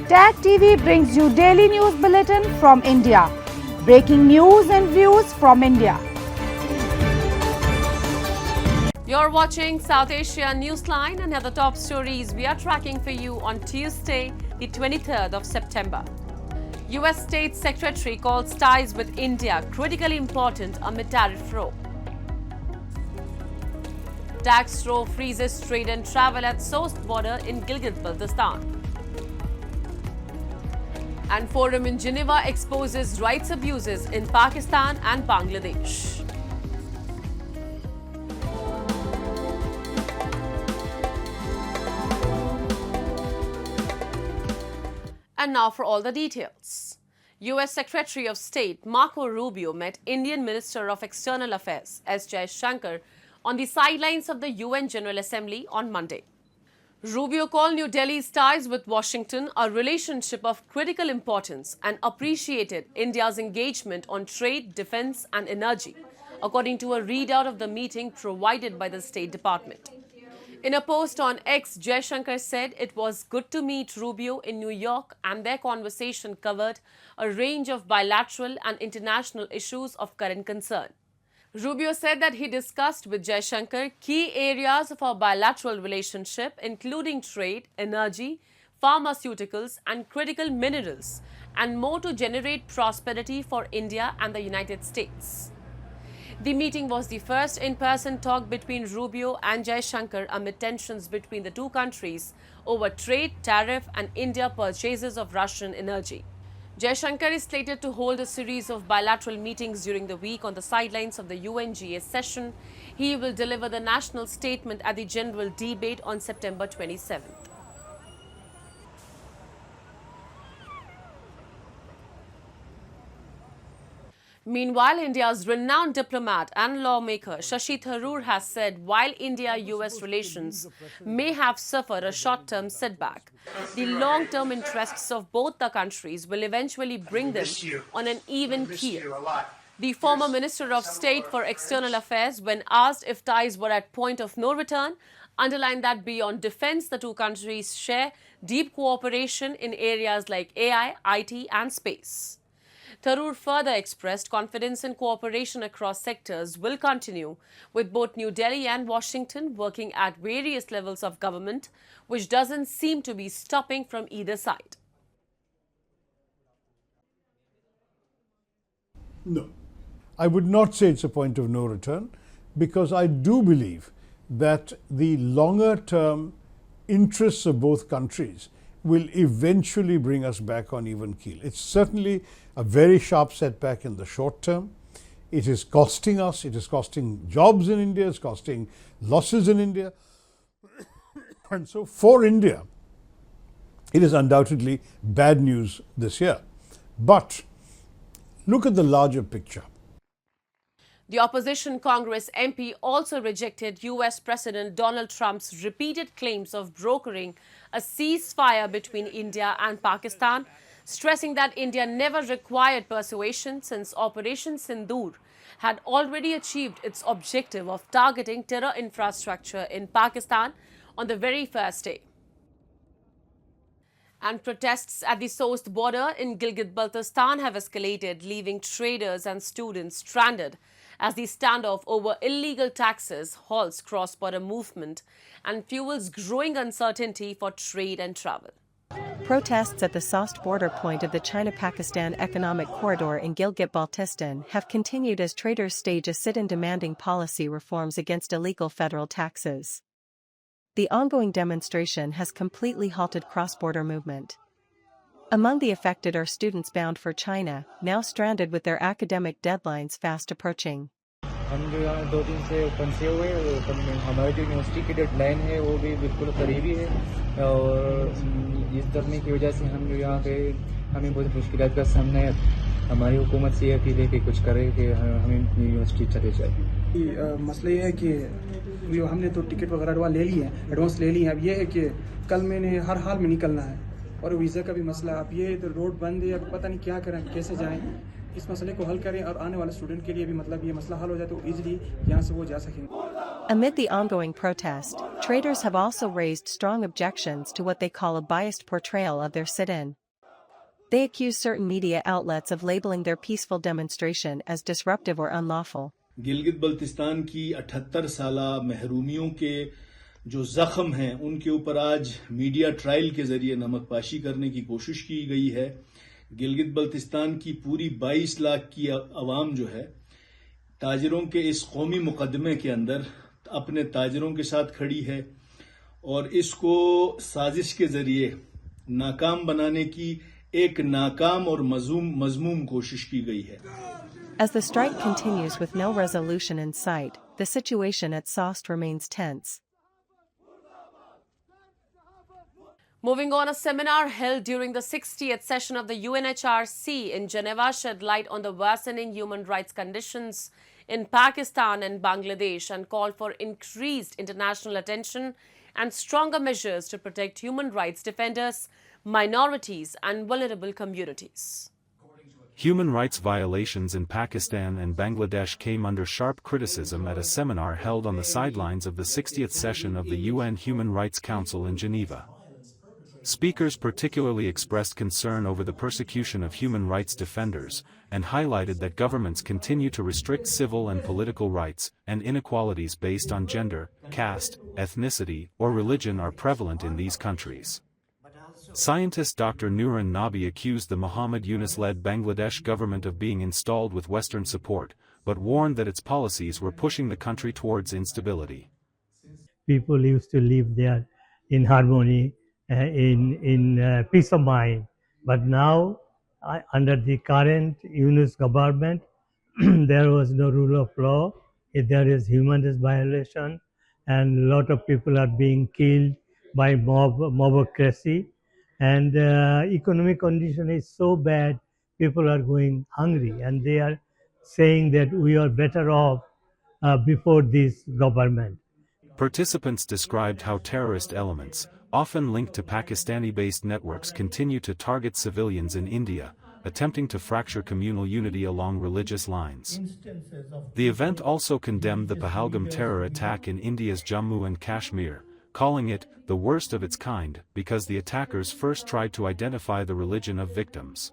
Tag TV brings you daily news bulletin from India. Breaking news and views from India. You're watching South Asia Newsline, and here are the top stories we are tracking for you on Tuesday, the 23rd of September. US State Secretary calls ties with India critically important amid tariff row. Tax row freezes trade and travel at sourced border in Gilgit-Baltistan. And forum in Geneva exposes rights abuses in Pakistan and Bangladesh. And now for all the details. US Secretary of State Marco Rubio met Indian Minister of External Affairs S. Jaishankar on the sidelines of the UN General Assembly on Monday. Rubio called New Delhi's ties with Washington a relationship of critical importance and appreciated India's engagement on trade, defense and energy, according to a readout of the meeting provided by the State Department. In a post on X, Jaishankar said it was good to meet Rubio in New York, and their conversation covered a range of bilateral and international issues of current concern. Rubio said that he discussed with Jaishankar key areas of our bilateral relationship, including trade, energy, pharmaceuticals and critical minerals, and more to generate prosperity for India and the United States. The meeting was the first in-person talk between Rubio and Jaishankar amid tensions between the two countries over trade, tariff and India purchases of Russian energy. Jaishankar is slated to hold a series of bilateral meetings during the week on the sidelines of the UNGA session. He will deliver the national statement at the general debate on September 27th. Meanwhile, India's renowned diplomat and lawmaker Shashi Tharoor has said while India-US relations may have suffered a short-term setback, the long-term interests of both the countries will eventually bring them on an even keel. The former Minister of State for External Affairs, when asked if ties were at point of no return, underlined that beyond defense, the two countries share deep cooperation in areas like AI, IT and space. Tharoor further expressed confidence in cooperation across sectors will continue, with both New Delhi and Washington working at various levels of government, which doesn't seem to be stopping from either side. No, I would not say it's a point of no return, because I do believe that the longer term interests of both countries will eventually bring us back on even keel. It's certainly a very sharp setback in the short term. It is costing us, it is costing jobs in India, it's costing losses in India. And so for India, it is undoubtedly bad news this year. But look at the larger picture. The opposition Congress MP also rejected US President Donald Trump's repeated claims of brokering a ceasefire between India and Pakistan, stressing that India never required persuasion since Operation Sindoor had already achieved its objective of targeting terror infrastructure in Pakistan on the very first day. And protests at the sourced border in Gilgit-Baltistan have escalated, leaving traders and students stranded as the standoff over illegal taxes halts cross-border movement and fuels growing uncertainty for trade and travel. Protests at the sourced border point of the China-Pakistan Economic Corridor in Gilgit-Baltistan have continued as traders stage a sit-in demanding policy reforms against illegal federal taxes. The ongoing demonstration has completely halted cross-border movement. Among the affected are students bound for China, now stranded with their academic deadlines fast approaching. हम जो यहाँ 2 दिन से फंसे हुए हैं, हमारी जो यूनिवर्सिटी की डेडलाइन है वो भी बिल्कुल करीबी है और इस धरने की वजह से हम जो यहाँ पे हमें बहुत मुश्किलात का सामना है। हमारी हुकूमत से ये अपील है कि कुछ करे कि हमें यूनिवर्सिटी चले जाए। मसला ये है कि हमने तो टिकट वगैरह ले ली है, एडवांस ले ली है। अब ये है कि कल मैंने हर हाल में निकलना है और वीज़ा का भी मसला। अब ये तो रोड बंद है, अब पता नहीं क्या करें, कैसे जाएं। इस मसले को हल करें और आने वाले स्टूडेंट के लिए भी मतलब ये मसला हल हो जाए तो ईजिली यहाँ से वो जा सकेंगे. Amid the ongoing protest, traders have also raised strong objections to what they call a biased portrayal of their sit-in. They accuse certain media outlets of labeling their peaceful demonstration as disruptive or unlawful. Gilgit Baltistan की 78 साला महरूमियों के जो जख्म हैं उनके ऊपर आज media trial के जरिए नमकपाशी करने की कोशिश की गई है. गिलगित बल्तिस्तान की पूरी 22 लाख की आवाम जो है ताजिरों के इस कौमी मुकदमे के अंदर अपने ताजिरों के साथ खड़ी है और इसको साजिश के जरिए नाकाम बनाने की एक नाकाम और मजमूम कोशिश की गई है. As the strike continues with no resolution in sight, the situation at SOST remains tense. Moving on, a seminar held during the 60th session of the UNHRC in Geneva shed light on the worsening human rights conditions in Pakistan and Bangladesh and called for increased international attention and stronger measures to protect human rights defenders, minorities and vulnerable communities. Human rights violations in Pakistan and Bangladesh came under sharp criticism at a seminar held on the sidelines of the 60th session of the UN Human Rights Council in Geneva. Speakers particularly expressed concern over the persecution of human rights defenders, and highlighted that governments continue to restrict civil and political rights, and inequalities based on gender, caste, ethnicity, or religion are prevalent in these countries. Scientist Dr. Nuran Nabi accused the Muhammad Yunus-led Bangladesh government of being installed with Western support, but warned that its policies were pushing the country towards instability. People used to live there in harmony, in peace of mind. But now, under the current Yunus government, there was no rule of law. There is human rights violation, and a lot of people are being killed by mobocracy. And economic condition is so bad, people are going hungry, and they are saying that we are better off before this government. Participants described how terrorist elements, often linked to Pakistani-based networks, continue to target civilians in India, attempting to fracture communal unity along religious lines. The event also condemned the Pahalgam terror attack in India's Jammu and Kashmir, calling it the worst of its kind because the attackers first tried to identify the religion of victims.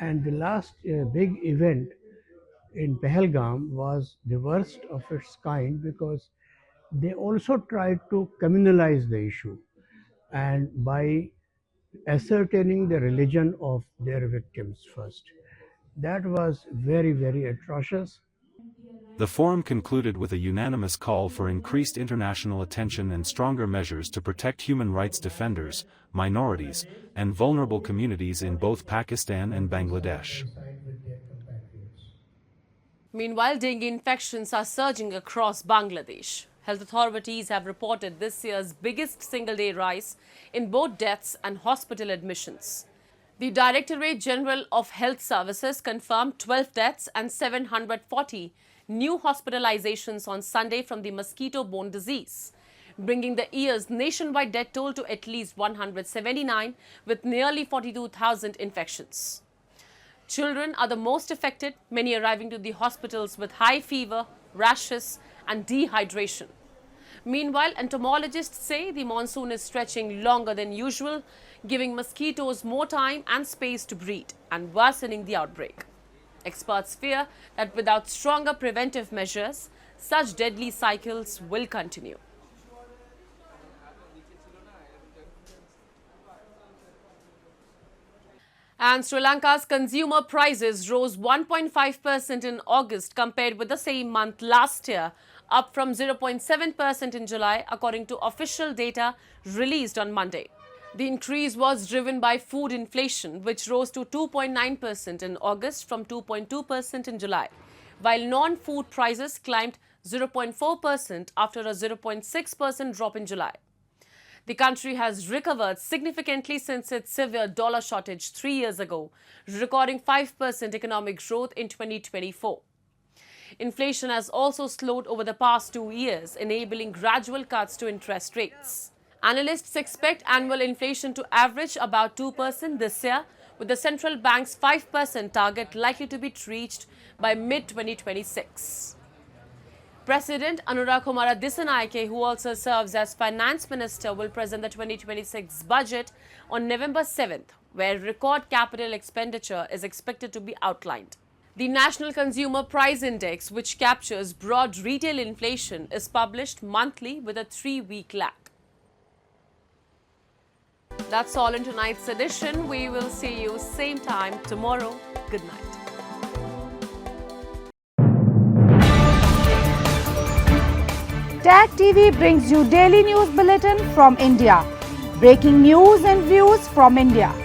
And the last big event in Pahalgam was the worst of its kind because they also tried to communalize the issue, and by ascertaining the religion of their victims first. That was very, very atrocious. The forum concluded with a unanimous call for increased international attention and stronger measures to protect human rights defenders, minorities, and vulnerable communities in both Pakistan and Bangladesh. Meanwhile, dengue infections are surging across Bangladesh. Health authorities have reported this year's biggest single-day rise in both deaths and hospital admissions. The Directorate General of Health Services confirmed 12 deaths and 740 new hospitalizations on Sunday from the mosquito-borne disease, bringing the year's nationwide death toll to at least 179, with nearly 42,000 infections. Children are the most affected, many arriving to the hospitals with high fever, rashes, and dehydration. Meanwhile, entomologists say the monsoon is stretching longer than usual, giving mosquitoes more time and space to breed and worsening the outbreak. Experts fear that without stronger preventive measures, such deadly cycles will continue. And Sri Lanka's consumer prices rose 1.5% in August compared with the same month last year, up from 0.7% in July, according to official data released on Monday. The increase was driven by food inflation, which rose to 2.9% in August from 2.2% in July, while non-food prices climbed 0.4% after a 0.6% drop in July. The country has recovered significantly since its severe dollar shortage 3 years ago, recording 5% economic growth in 2024. Inflation has also slowed over the past 2 years, enabling gradual cuts to interest rates. Analysts expect annual inflation to average about 2% this year, with the central bank's 5% target likely to be reached by mid-2026. President Anurag Kumara Dissanayake, who also serves as Finance Minister, will present the 2026 budget on November 7th, where record capital expenditure is expected to be outlined. The National Consumer Price Index, which captures broad retail inflation, is published monthly with a 3-week lag. That's all in tonight's edition. We will see you same time tomorrow. Good night. Tag TV brings you daily news bulletin from India. Breaking news and views from India.